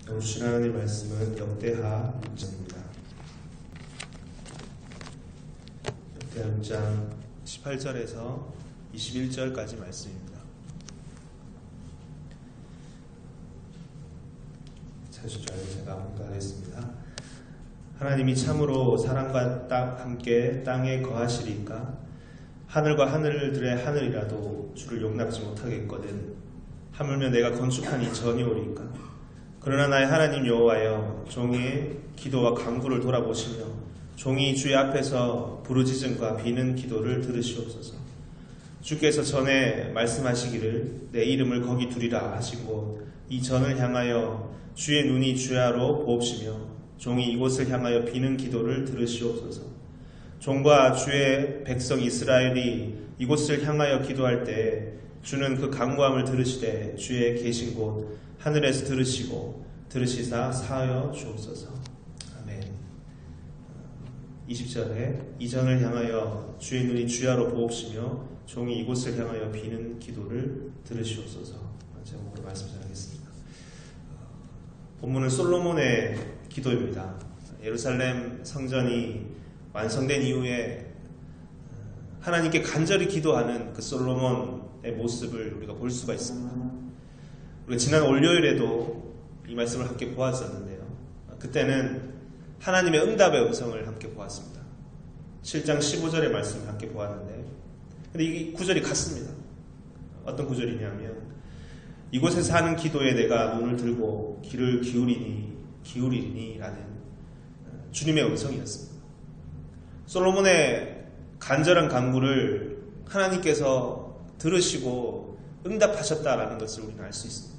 오늘 주신 하나님 말씀은 역대하 6장입니다. 역대하 6장 18절에서 21절까지 말씀입니다. 찾으실 줄 알고 제가 공부하겠습니다. 하나님이 참으로 사람과 함께 땅에 거하시리까 하늘과 하늘들의 하늘이라도 주를 용납지 못하겠거든. 하물며 내가 건축한 이 전이 오리까. 그러나 나의 하나님 여호와여, 종의 기도와 간구를 돌아보시며 종이 주의 앞에서 부르짖음과 비는 기도를 들으시옵소서. 주께서 전에 말씀하시기를 내 이름을 거기 두리라 하신 곳 이 전을 향하여 주의 눈이 주야로 보옵시며 종이 이곳을 향하여 비는 기도를 들으시옵소서. 종과 주의 백성 이스라엘이 이곳을 향하여 기도할 때 주는 그 간구함을 들으시되 주의 계신 곳 하늘에서 들으시사 사하여 주옵소서. 아멘. 20절에 이 전을 향하여 주의 눈이 주야로 보옵시며 종이 이곳을 향하여 비는 기도를 들으시옵소서. 제목으로 말씀 전하겠습니다. 본문은 솔로몬의 기도입니다. 예루살렘 성전이 완성된 이후에 하나님께 간절히 기도하는 그 솔로몬의 모습을 우리가 볼 수가 있습니다. 우리가 지난 월요일에도 이 말씀을 함께 보았었는데요. 그때는 하나님의 응답의 음성을 함께 보았습니다. 7장 15절의 말씀을 함께 보았는데, 근데 이 구절이 같습니다. 어떤 구절이냐면 이곳에서 하는 기도에 내가 눈을 들고 귀를 기울이니 라는 주님의 음성이었습니다. 솔로몬의 간절한 간구를 하나님께서 들으시고 응답하셨다라는 것을 우리는 알 수 있습니다.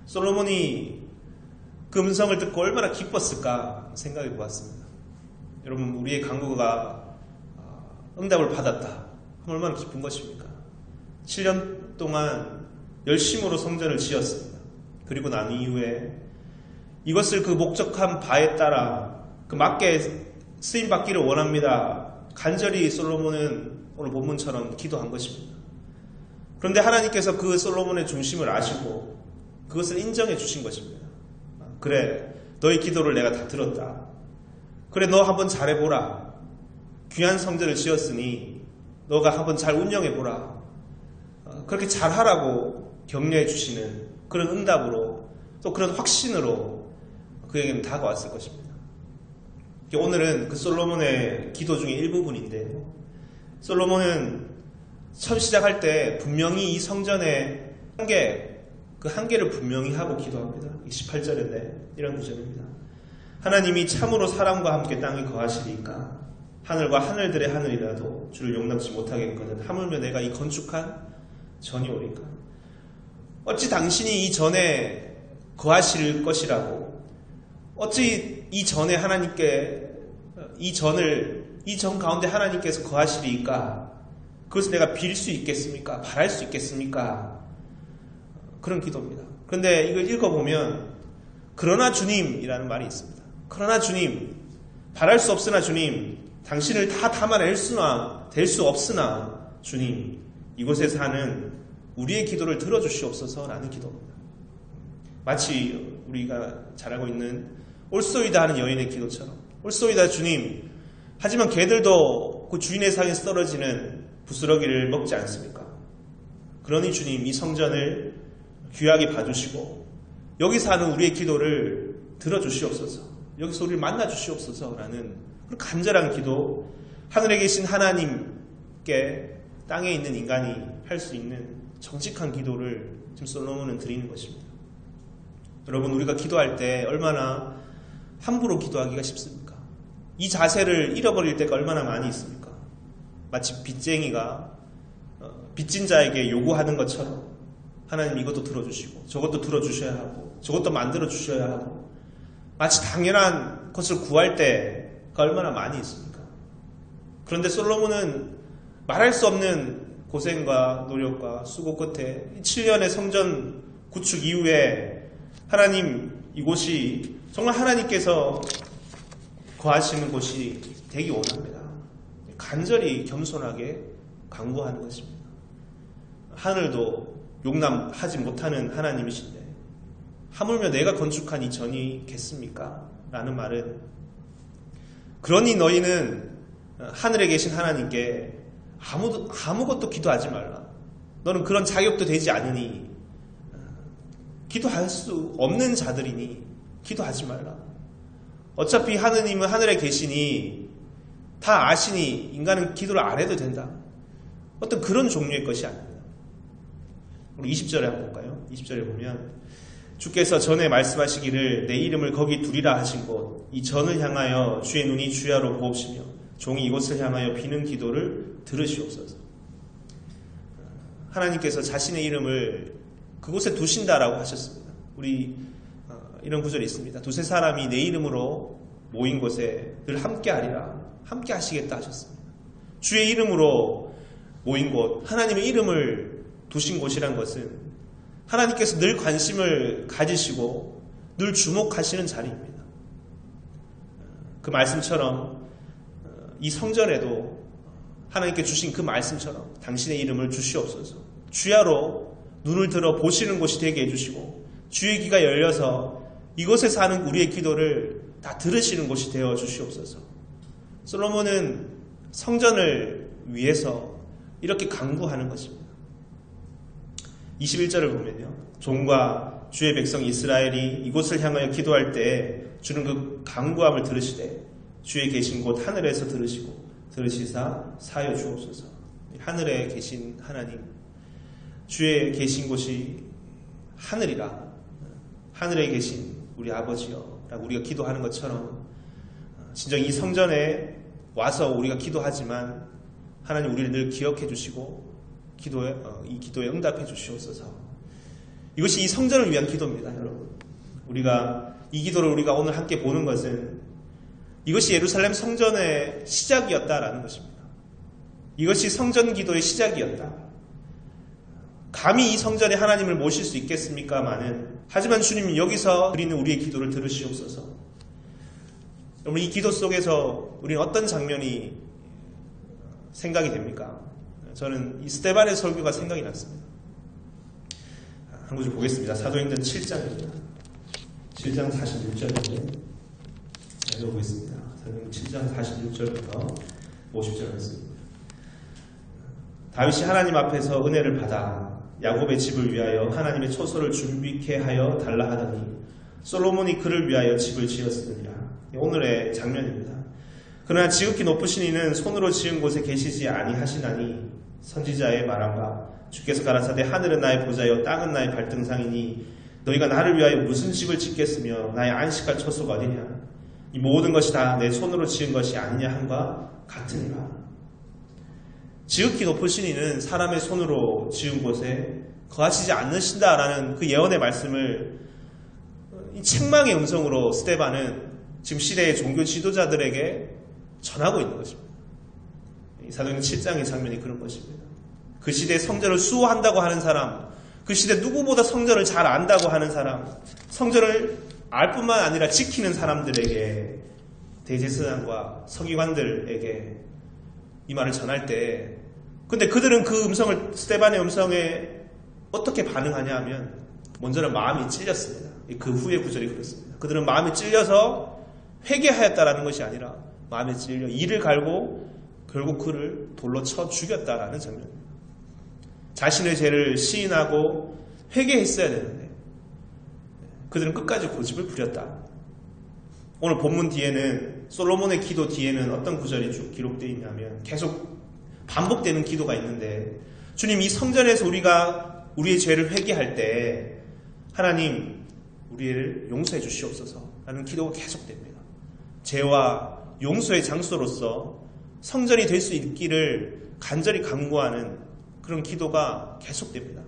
솔로몬이 그 음성을 듣고 얼마나 기뻤을까 생각해 보았습니다. 여러분, 우리의 간구가 응답을 받았다 하면 얼마나 기쁜 것입니까? 7년 동안 열심으로 성전을 지었습니다. 그리고 난 이후에 이것을 그 목적한 바에 따라 그 맞게 쓰임받기를 원합니다. 간절히 솔로몬은 오늘 본문처럼 기도한 것입니다. 그런데 하나님께서 그 솔로몬의 중심을 아시고 그것을 인정해 주신 것입니다. 그래, 너의 기도를 내가 다 들었다. 그래, 너 한번 잘해보라. 귀한 성전을 지었으니 너가 한번 잘 운영해보라. 그렇게 잘하라고 격려해 주시는 그런 응답으로 또 그런 확신으로 그에게는 다가왔을 것입니다. 오늘은 그 솔로몬의 기도 중에 일부분인데, 솔로몬은 처음 시작할 때 분명히 이 성전의 그 한계를 분명히 하고 기도합니다. 18절인데 이런 구절입니다. 하나님이 참으로 사람과 함께 땅에 거하시리까 하늘과 하늘들의 하늘이라도 주를 용납지 못하겠거든. 하물며 내가 이 건축한 전이 오리까. 어찌 당신이 이 전에 거하실 것이라고, 어찌 이 전에 하나님께 이 전 가운데 하나님께서 거하시리까 그것을 내가 빌 수 있겠습니까? 바랄 수 있겠습니까? 그런 기도입니다. 그런데 이걸 읽어보면 그러나 주님이라는 말이 있습니다. 그러나 주님, 바랄 수 없으나 주님, 당신을 다 담아낼 수나 될 수 없으나 주님, 이곳에서 하는 우리의 기도를 들어주시옵소서라는 기도입니다. 마치 우리가 잘 알고 있는 올소이다 하는 여인의 기도처럼, 올소이다 주님, 하지만 개들도 그 주인의 상에서 떨어지는 부스러기를 먹지 않습니까? 그러니 주님, 이 성전을 귀하게 봐주시고 여기서 하는 우리의 기도를 들어주시옵소서, 여기서 우리를 만나주시옵소서라는 그런 간절한 기도, 하늘에 계신 하나님께 땅에 있는 인간이 할 수 있는 정직한 기도를 지금 솔로몬은 드리는 것입니다. 여러분, 우리가 기도할 때 얼마나 함부로 기도하기가 쉽습니까? 이 자세를 잃어버릴 때가 얼마나 많이 있습니까? 마치 빚쟁이가 빚진 자에게 요구하는 것처럼 하나님 이것도 들어주시고 저것도 들어주셔야 하고 저것도 만들어 주셔야 하고 마치 당연한 것을 구할 때가 얼마나 많이 있습니까? 그런데 솔로몬은 말할 수 없는 고생과 노력과 수고 끝에 7년의 성전 구축 이후에 하나님, 이곳이 정말 하나님께서 거하시는 곳이 되기 원합니다. 간절히 겸손하게 간구하는 것입니다. 하늘도 용납하지 못하는 하나님이신데 하물며 내가 건축한 이 전이 겠습니까? 라는 말은, 그러니 너희는 하늘에 계신 하나님께 아무것도 기도하지 말라. 너는 그런 자격도 되지 않으니, 기도할 수 없는 자들이니 기도하지 말라. 어차피 하느님은 하늘에 계시니 다 아시니 인간은 기도를 안 해도 된다. 어떤 그런 종류의 것이 아닙니다. 우리 20절에 한번 볼까요? 20절에 보면 주께서 전에 말씀하시기를 내 이름을 거기 두리라 하신 곳 이 전을 향하여 주의 눈이 주야로 보옵시며 종이 이곳을 향하여 비는 기도를 들으시옵소서. 하나님께서 자신의 이름을 그곳에 두신다라고 하셨습니다. 우리 이런 구절이 있습니다. 두세 사람이 내 이름으로 모인 곳에 늘 함께하리라. 함께 하시겠다 하셨습니다. 주의 이름으로 모인 곳, 하나님의 이름을 두신 곳이란 것은 하나님께서 늘 관심을 가지시고 늘 주목하시는 자리입니다. 그 말씀처럼 이 성전에도 하나님께 주신 그 말씀처럼 당신의 이름을 주시옵소서. 주야로 눈을 들어 보시는 곳이 되게 해주시고 주의 귀가 열려서 이곳에 사는 우리의 기도를 다 들으시는 곳이 되어 주시옵소서. 솔로몬은 성전을 위해서 이렇게 간구하는 것입니다. 21절을 보면요. 종과 주의 백성 이스라엘이 이곳을 향하여 기도할 때 주는 그 간구함을 들으시되 주의 계신 곳 하늘에서 들으시사 사여 주옵소서. 하늘에 계신 하나님, 주의 계신 곳이 하늘이라, 하늘에 계신 우리 아버지여 라고 우리가 기도하는 것처럼 진정 이 성전에 와서 우리가 기도하지만 하나님 우리를 늘 기억해 주시고 이 기도에 응답해 주시옵소서. 이것이 이 성전을 위한 기도입니다, 여러분. 이 기도를 우리가 오늘 함께 보는 것은 이것이 예루살렘 성전의 시작이었다라는 것입니다. 이것이 성전 기도의 시작이었다. 감히 이 성전에 하나님을 모실 수 있겠습니까마는, 하지만 주님 여기서 드리는 우리의 기도를 들으시옵소서. 여러분, 이 기도 속에서 우리는 어떤 장면이 생각이 됩니까? 저는 이 스데반의 설교가 생각이 났습니다. 한 구절 보겠습니다. 사도행전 7장입니다. 7장 46절인데 읽어보겠습니다. 사도행전 7장 46절부터 50절 말씀입니다. 다윗이 하나님 앞에서 은혜를 받아 야곱의 집을 위하여 하나님의 초소를 준비케 하여 달라 하더니 솔로몬이 그를 위하여 집을 지었으니라. 오늘의 장면입니다. 그러나 지극히 높으신 이는 손으로 지은 곳에 계시지 아니하시나니 선지자의 말함과 주께서 가라사대 하늘은 나의 보좌여 땅은 나의 발등상이니 너희가 나를 위하여 무슨 집을 짓겠으며 나의 안식할 초소가 어디냐. 이 모든 것이 다 내 손으로 지은 것이 아니냐 함과 같으니라. 지극히 높으신 이는 사람의 손으로 지은 곳에 거하시지 않으신다라는 그 예언의 말씀을 이 책망의 음성으로 스데반은 지금 시대의 종교 지도자들에게 전하고 있는 것입니다. 사도행전 7장의 장면이 그런 것입니다. 그 시대에 성전을 수호한다고 하는 사람, 그 시대 누구보다 성전을 잘 안다고 하는 사람, 성전을 알 뿐만 아니라 지키는 사람들에게, 대제사장과 서기관들에게 이 말을 전할 때, 근데 그들은 그 음성을, 스데반의 음성에 어떻게 반응하냐 하면 먼저는 마음이 찔렸습니다. 그 후의 구절이 그렇습니다. 그들은 마음이 찔려서 회개하였다라는 것이 아니라 마음에 찔려 이를 갈고 결국 그를 돌로 쳐 죽였다라는 장면입니다. 자신의 죄를 시인하고 회개했어야 되는데 그들은 끝까지 고집을 부렸다. 오늘 본문 뒤에는, 솔로몬의 기도 뒤에는 어떤 구절이 쭉 기록되어 있냐면 계속 반복되는 기도가 있는데, 주님, 이 성전에서 우리가 우리의 죄를 회개할 때 하나님 우리를 용서해 주시옵소서 라는 기도가 계속됩니다. 죄와 용서의 장소로서 성전이 될 수 있기를 간절히 간구하는 그런 기도가 계속됩니다.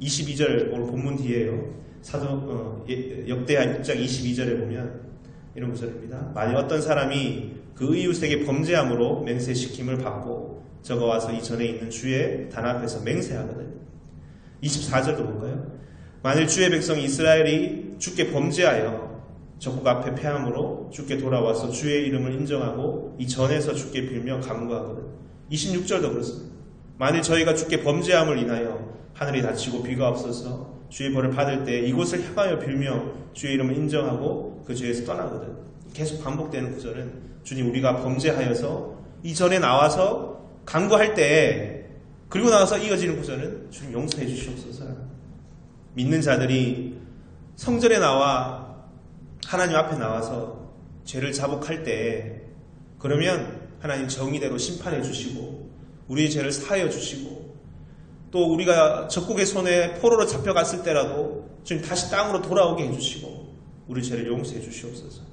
22절 오늘 본문 뒤에요. 역대하 6장 22절에 보면 이런 구절입니다. 만일 어떤 사람이 그 이웃에게 범죄함으로 맹세시킴을 받고 저가 와서 이 전에 있는 주의 단 앞에서 맹세하거든. 24절도 볼까요? 만일 주의 백성 이스라엘이 주께 범죄하여 적국 앞에 패함으로 주께 돌아와서 주의 이름을 인정하고 이 전에서 주께 빌며 간구하거든. 26절도 그렇습니다. 만일 저희가 주께 범죄함을 인하여 하늘이 닫히고 비가 없어서 주의 벌을 받을 때 이곳을 향하여 빌며 주의 이름을 인정하고 그 죄에서 떠나거든. 계속 반복되는 구절은 주님 우리가 범죄하여서 이전에 나와서 간구할 때 그리고 나와서 이어지는 구절은 주님 용서해 주시옵소서. 믿는 자들이 성전에 나와 하나님 앞에 나와서 죄를 자복할 때 그러면 하나님 정의대로 심판해 주시고 우리의 죄를 사하여 주시고 또 우리가 적국의 손에 포로로 잡혀갔을 때라도 주님 다시 땅으로 돌아오게 해주시고 우리 죄를 용서해 주시옵소서.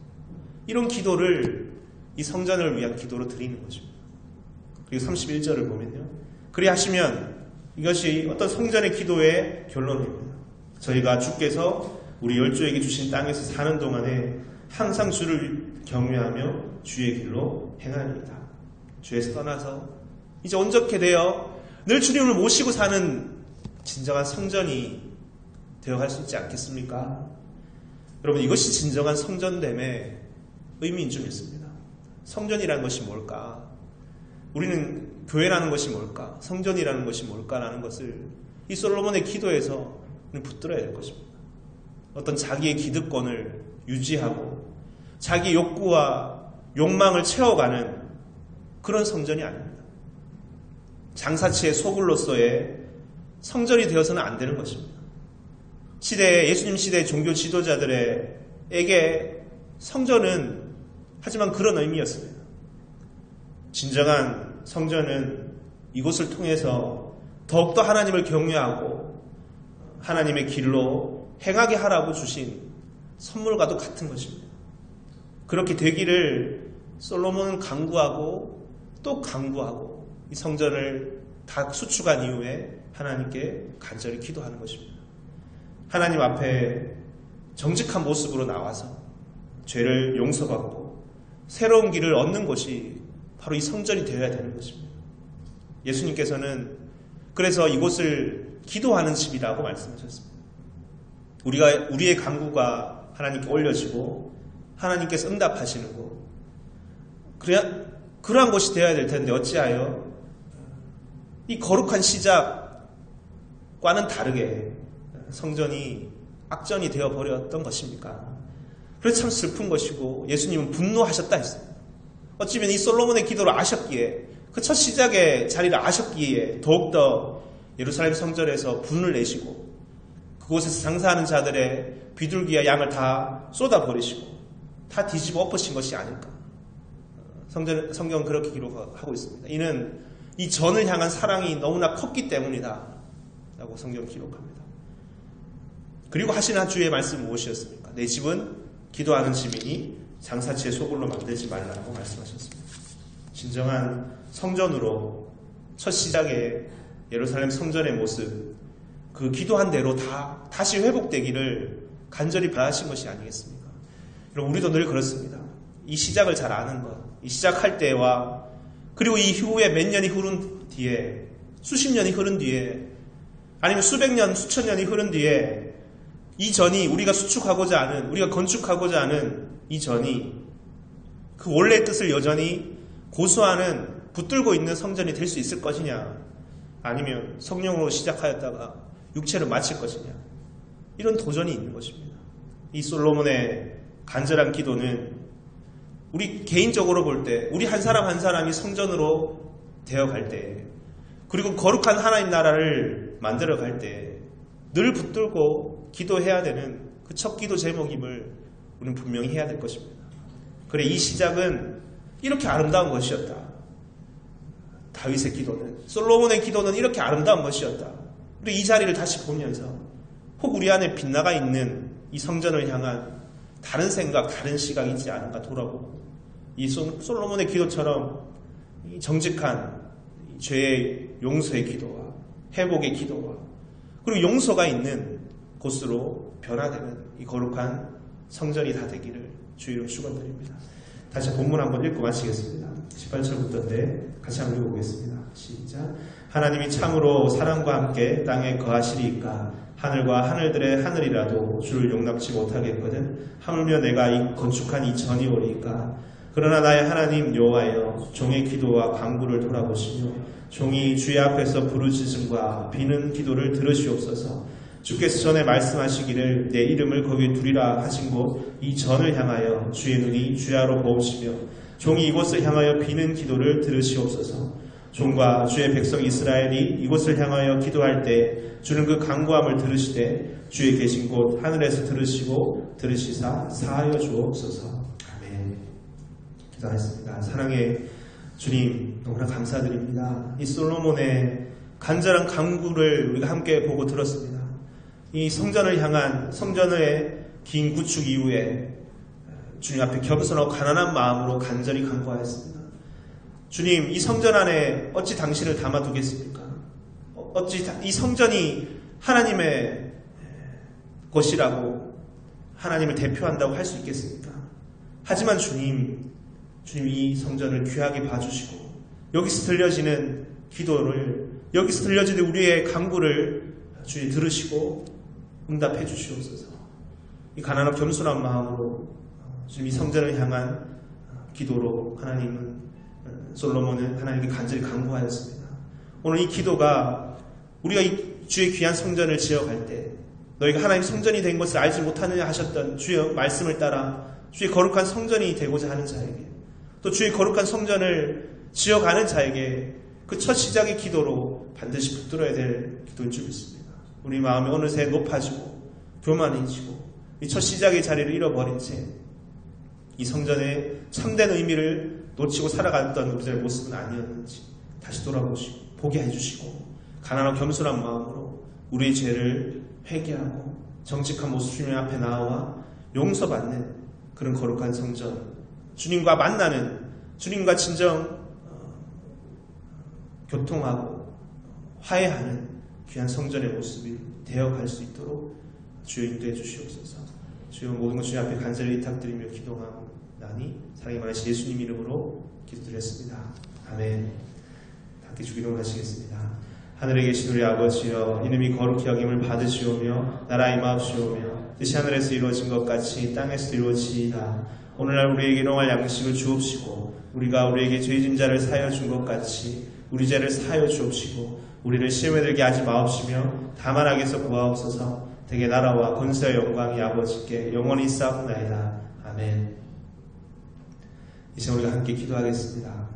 이런 기도를 이 성전을 위한 기도로 드리는 것입니다. 그리고 31절을 보면요. 그리하시면 이것이 어떤 성전의 기도의 결론입니다. 저희가 주께서 우리 열조에게 주신 땅에서 사는 동안에 항상 주를 경외하며 주의 길로 행하리이다. 주에서 떠나서 이제 온전케 되어 늘 주님을 모시고 사는 진정한 성전이 되어갈 수 있지 않겠습니까? 여러분 이것이 진정한 성전됨의 의미인 줄 믿습니다. 성전이라는 것이 뭘까? 우리는 교회라는 것이 뭘까? 성전이라는 것이 뭘까라는 것을 이 솔로몬의 기도에서 붙들어야 될 것입니다. 어떤 자기의 기득권을 유지하고 자기 욕구와 욕망을 채워가는 그런 성전이 아닙니다. 장사치의 소굴로서의 성전이 되어서는 안 되는 것입니다. 예수님 시대의 종교 지도자들에게 성전은 하지만 그런 의미였습니다. 진정한 성전은 이곳을 통해서 더욱더 하나님을 경외하고 하나님의 길로 행하게 하라고 주신 선물과도 같은 것입니다. 그렇게 되기를 솔로몬은 강구하고 또 강구하고 이 성전을 다 수축한 이후에 하나님께 간절히 기도하는 것입니다. 하나님 앞에 정직한 모습으로 나와서 죄를 용서받고 새로운 길을 얻는 것이 바로 이 성전이 되어야 되는 것입니다. 예수님께서는 그래서 이곳을 기도하는 집이라고 말씀하셨습니다. 우리의 간구가 하나님께 올려지고 하나님께서 응답하시는 곳. 그러한 곳이 되어야 될 텐데 어찌하여 이 거룩한 시작과는 다르게 성전이 악전이 되어버렸던 것입니까? 그래서 참 슬픈 것이고 예수님은 분노하셨다 했습니다. 어찌면 이 솔로몬의 기도를 아셨기에 그 첫 시작의 자리를 아셨기에 더욱더 예루살렘 성전에서 분을 내시고 그곳에서 장사하는 자들의 비둘기와 양을 다 쏟아버리시고 다 뒤집어 엎으신 것이 아닐까. 성경은 그렇게 기록하고 있습니다. 이는 이 전을 향한 사랑이 너무나 컸기 때문이다 라고 성경 기록합니다. 그리고 하시는 주의 말씀은 무엇이었습니까? 내 집은 기도하는 집이니 장사치의 소굴로 만들지 말라고 말씀하셨습니다. 진정한 성전으로 첫 시작에 예루살렘 성전의 모습, 그 기도한 대로 다시 회복되기를 간절히 바라신 것이 아니겠습니까? 여러분 우리도 늘 그렇습니다. 이 시작을 잘 아는 것, 이 시작할 때와 그리고 이 후에 몇 년이 흐른 뒤에, 수십 년이 흐른 뒤에, 아니면 수백 년, 수천 년이 흐른 뒤에 이 전이 우리가 수축하고자 하는, 우리가 건축하고자 하는 이 전이 그 원래의 뜻을 여전히 고수하는, 붙들고 있는 성전이 될 수 있을 것이냐, 아니면 성령으로 시작하였다가 육체를 마칠 것이냐, 이런 도전이 있는 것입니다. 이 솔로몬의 간절한 기도는 우리 개인적으로 볼 때, 우리 한 사람 한 사람이 성전으로 되어갈 때, 그리고 거룩한 하나님 나라를 만들어갈 때 늘 붙들고 기도해야 되는 그 첫 기도 제목임을 우리는 분명히 해야 될 것입니다. 그래, 이 시작은 이렇게 아름다운 것이었다. 다윗의 기도는, 솔로몬의 기도는 이렇게 아름다운 것이었다. 우리 이 자리를 다시 보면서 혹 우리 안에 빗나가 있는 이 성전을 향한 다른 생각, 다른 시각이 있지 않은가 돌아보고 이 솔로몬의 기도처럼 이 정직한 죄의 용서의 기도와 회복의 기도와 그리고 용서가 있는 곳으로 변화되는 이 거룩한 성전이 다 되기를 주의 이름으로 축원드립니다. 다시 본문 한번 읽고 마치겠습니다. 18절부터인데 같이 한번 읽어보겠습니다. 시작. 하나님이 참으로 사랑과 함께 땅에 거하시리이까 하늘과 하늘들의 하늘이라도 주를 용납치 못하겠거든 하물며 내가 이 건축한 이 전이 오리이까. 그러나 나의 하나님 여호와여, 종의 기도와 간구를 돌아보시며 종이 주의 앞에서 부르짖음과 비는 기도를 들으시옵소서. 주께서 전에 말씀하시기를 내 이름을 거기에 두리라 하신 곳 이 전을 향하여 주의 눈이 주야로 보시며 종이 이곳을 향하여 비는 기도를 들으시옵소서. 종과 주의 백성 이스라엘이 이곳을 향하여 기도할 때 주는 그 간구함을 들으시되 주의 계신 곳 하늘에서 들으시고 들으시사 사하여 주옵소서. 아멘. 기도하겠습니다. 사랑의 주님, 너무나 감사드립니다. 이 솔로몬의 간절한 간구를 우리가 함께 보고 들었습니다. 이 성전을 향한 성전의 긴 구축 이후에 주님 앞에 겸손하고 가난한 마음으로 간절히 간구하였습니다. 주님, 이 성전 안에 어찌 당신을 담아두겠습니까? 어찌 이 성전이 하나님의 것이라고 하나님을 대표한다고 할 수 있겠습니까? 하지만 주님 이 성전을 귀하게 봐주시고 여기서 들려지는 기도를, 여기서 들려지는 우리의 간구를 주님 들으시고 응답해 주시옵소서. 이 가난하고 겸손한 마음으로 주님 이 성전을 향한 기도로 솔로몬은 하나님께 간절히 간구하였습니다. 오늘 이 기도가 우리가 이 주의 귀한 성전을 지어갈 때 너희가 하나님 성전이 된 것을 알지 못하느냐 하셨던 주의 말씀을 따라 주의 거룩한 성전이 되고자 하는 자에게, 또 주의 거룩한 성전을 지어가는 자에게 그 첫 시작의 기도로 반드시 붙들어야 될 기도인 줄 믿습니다. 우리 마음이 어느새 높아지고 교만해지고 이 첫 시작의 자리를 잃어버린 채 이 성전의 참된 의미를 놓치고 살아갔던 우리들의 모습은 아니었는지 다시 돌아보시고 보게 해주시고 가난하고 겸손한 마음으로 우리의 죄를 회개하고 정직한 모습 주님 앞에 나와 용서받는 그런 거룩한 성전, 주님과 만나는, 주님과 진정 교통하고 화해하는 귀한 성전의 모습이 되어갈 수 있도록 주여 인도해 주시옵소서. 주여 모든 것 주님 앞에 간절히 의탁드리며 기도하나니 사랑이 많으신 예수님 이름으로 기도드렸습니다. 아멘. 함께 주기도를 하시겠습니다. 하늘에 계신 우리 아버지여, 이름이 거룩히 여김을 받으시오며 나라의 임하옵시오며 뜻이 하늘에서 이루어진 것 같이 땅에서도 이루어지이다. 오늘날 우리에게 일용할 양식을 주옵시고 우리가 우리에게 죄진 자를 사하여 준 것 같이 우리 죄를 사하여 주옵시고 우리를 시험에 들게 하지 마옵시며 다만 악에서 구하옵소서. 대개 나라와 권세와 영광이 아버지께 영원히 있사옵나이다. 아멘. 이제 우리가 함께 기도하겠습니다.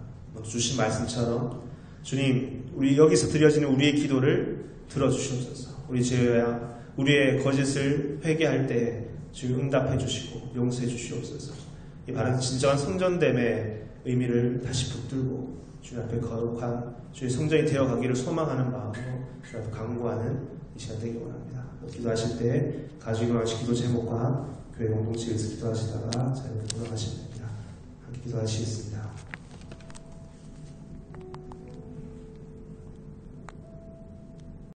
주신 말씀처럼 주님, 우리 여기서 드려지는 우리의 기도를 들어주시옵소서. 우리 죄와 우리의 거짓을 회개할 때 주님 응답해 주시고 용서해 주시옵소서. 이 바른 진정한 성전됨의 의미를 다시 붙들고 주님 앞에 거룩한 주의 성전이 되어가기를 소망하는 마음으로 주님 앞에 간구하는 이 시간 되기 원합니다. 기도하실 때 가지고 일어나신 기도 제목과 교회 공동체에서 기도하시다가 자유롭게 돌아가시면 됩니다. 함께 기도하시겠습니다.